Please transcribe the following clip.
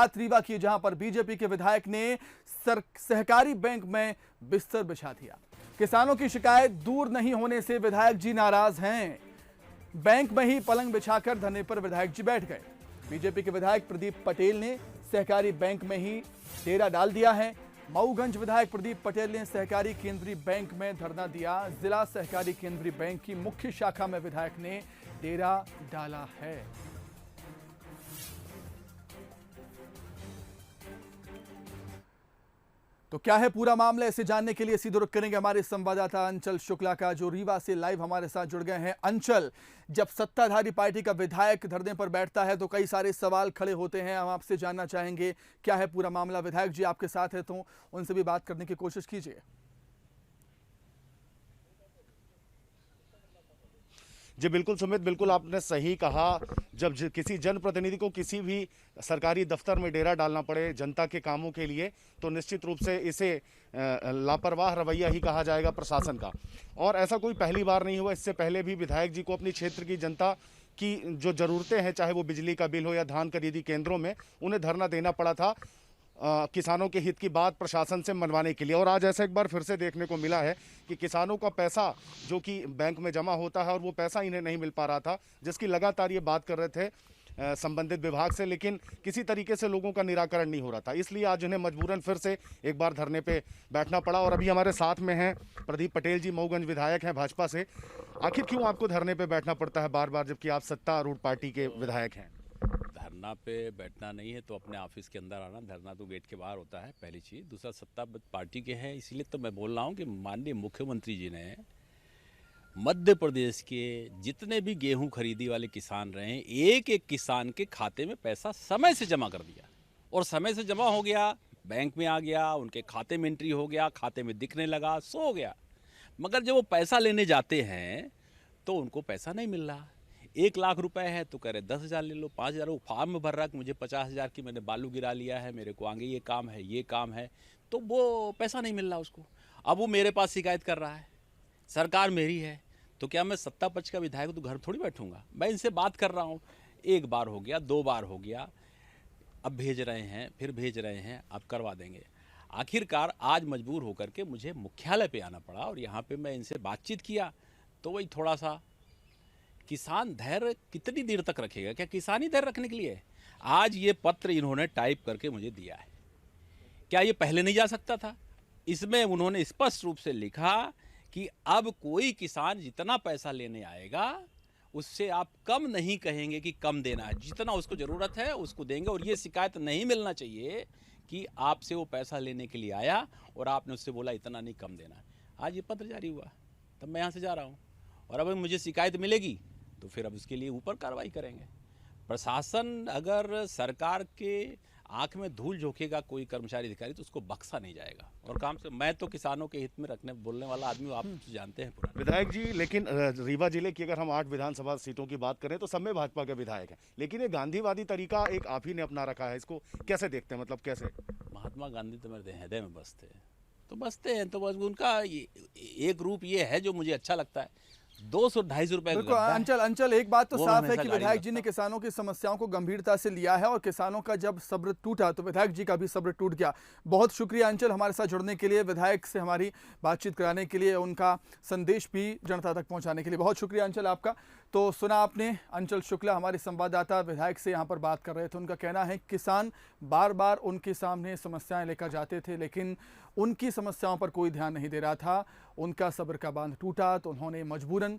बात रीवा की, जहां पर बीजेपी के विधायक ने सहकारी बैंक में बिस्तर बिछा दिया। किसानों की शिकायत दूर नहीं होने से विधायक जी नाराज हैं। बैंक में ही पलंग बिछाकर धरने पर विधायक जी बैठ गए। बीजेपी के विधायक प्रदीप पटेल ने सहकारी बैंक में ही डेरा डाल दिया है। मऊगंज विधायक प्रदीप पटेल ने सहकारी केंद्रीय बैंक में धरना दिया। जिला सहकारी केंद्रीय बैंक की मुख्य शाखा में विधायक ने डेरा डाला है। तो क्या है पूरा मामला, इसे जानने के लिए सीधे रुख करेंगे हमारे संवाददाता अंचल शुक्ला का, जो रीवा से लाइव हमारे साथ जुड़ गए हैं। अंचल, जब सत्ताधारी पार्टी का विधायक धरने पर बैठता है तो कई सारे सवाल खड़े होते हैं। हम आपसे जानना चाहेंगे क्या है पूरा मामला। विधायक जी आपके साथ है तो उनसे भी बात करने की कोशिश कीजिए। जी बिल्कुल सुमित, बिल्कुल आपने सही कहा। जब किसी जनप्रतिनिधि को किसी भी सरकारी दफ्तर में डेरा डालना पड़े जनता के कामों के लिए, तो निश्चित रूप से इसे लापरवाह रवैया ही कहा जाएगा प्रशासन का। और ऐसा कोई पहली बार नहीं हुआ। इससे पहले भी विधायक जी को अपनी क्षेत्र की जनता की जो ज़रूरतें हैं, चाहे वो बिजली का बिल हो या धान खरीदी केंद्रों में, उन्हें धरना देना पड़ा था किसानों के हित की बात प्रशासन से मनवाने के लिए। और आज ऐसा एक बार फिर से देखने को मिला है कि किसानों का पैसा जो कि बैंक में जमा होता है और वो पैसा इन्हें नहीं मिल पा रहा था, जिसकी लगातार ये बात कर रहे थे संबंधित विभाग से, लेकिन किसी तरीके से लोगों का निराकरण नहीं हो रहा था। इसलिए आज उन्हें मजबूरन फिर से एक बार धरने पे बैठना पड़ा। और अभी हमारे साथ में हैं प्रदीप पटेल जी, मऊगंज विधायक हैं भाजपा से। आखिर क्यों आपको धरने पे बैठना पड़ता है बार बार, जबकि आप सत्तारूढ़ पार्टी के विधायक हैं? धरना पे बैठना नहीं है तो अपने ऑफिस के अंदर आना। धरना तो गेट के बाहर होता है, पहली चीज़। दूसरा, सत्ता पार्टी के हैं, इसलिए तो मैं बोल रहा हूँ कि माननीय मुख्यमंत्री जी ने मध्य प्रदेश के जितने भी गेहूं खरीदी वाले किसान रहे, एक एक किसान के खाते में पैसा समय से जमा कर दिया। और समय से जमा हो गया, बैंक में आ गया, उनके खाते में एंट्री हो गया, खाते में दिखने लगा, सो गया। मगर जब वो पैसा लेने जाते हैं तो उनको पैसा नहीं मिल रहा। 1 लाख रुपए है तो कह रहे 10,000 ले लो, 5,000। वो फार्म में भर रहा है कि मुझे 50,000 की मैंने बालू गिरा लिया है, मेरे को आगे ये काम है, ये काम है, तो वो पैसा नहीं मिल रहा उसको। अब वो मेरे पास शिकायत कर रहा है, सरकार मेरी है, तो क्या मैं सत्ता पक्ष का विधायक तो घर थोड़ी बैठूंगा? मैं इनसे बात कर रहा हूँ, 1 बार हो गया, 2 बार हो गया, अब भेज रहे हैं, फिर भेज रहे हैं, अब करवा देंगे। आखिरकार आज मजबूर होकर के मुझे मुख्यालय पे आना पड़ा और यहाँ पे मैं इनसे बातचीत किया। तो वही थोड़ा सा, किसान धैर्य कितनी देर तक रखेगा? क्या किसान ही धैर्य रखने के लिए? आज ये पत्र इन्होंने टाइप करके मुझे दिया है, क्या ये पहले नहीं जा सकता था? इसमें उन्होंने स्पष्ट रूप से लिखा कि अब कोई किसान जितना पैसा लेने आएगा उससे आप कम नहीं कहेंगे कि कम देना है, जितना उसको ज़रूरत है उसको देंगे। और ये शिकायत नहीं मिलना चाहिए कि आपसे वो पैसा लेने के लिए आया और आपने उससे बोला इतना नहीं, कम देना है। आज ये पत्र जारी हुआ, तब मैं यहाँ से जा रहा हूँ। और अब मुझे शिकायत मिलेगी तो फिर अब उसके लिए ऊपर कार्रवाई करेंगे। प्रशासन अगर सरकार के आंख में धूल झोंकेगा कोई कर्मचारी अधिकारी तो उसको बख्शा नहीं जाएगा। और काम से मैं तो किसानों के हित में रखने बोलने वाला आदमी, आप जानते हैं पुराना। विधायक जी, लेकिन रीवा जिले की अगर हम 8 विधानसभा सीटों की बात करें तो सब में भाजपा के विधायक हैं, लेकिन ये गांधीवादी तरीका एक आप ही ने अपना रखा है, इसको कैसे देखते हैं? मतलब कैसे? महात्मा गांधी तो मेरे हृदय में बसते हैं, तो बसते हैं, तो बस उनका एक रूप ये है जो मुझे अच्छा लगता है। 200-250 रुपए अंचल एक बात तो साफ है कि विधायक जी ने किसानों की समस्याओं को गंभीरता से लिया है और किसानों का जब सब्र टूटा तो विधायक जी का भी सब्र टूट गया। बहुत शुक्रिया अंचल हमारे साथ जुड़ने के लिए, विधायक से हमारी बातचीत कराने के लिए, उनका संदेश भी जनता तक पहुंचाने के लिए। बहुत शुक्रिया अंचल आपका। तो सुना आपने, अंचल शुक्ला हमारे संवाददाता विधायक से यहाँ पर बात कर रहे थे। उनका कहना है किसान बार बार उनके सामने समस्याएं लेकर जाते थे, लेकिन उनकी समस्याओं पर कोई ध्यान नहीं दे रहा था। उनका सब्र का बांध टूटा तो उन्होंने मजबूरन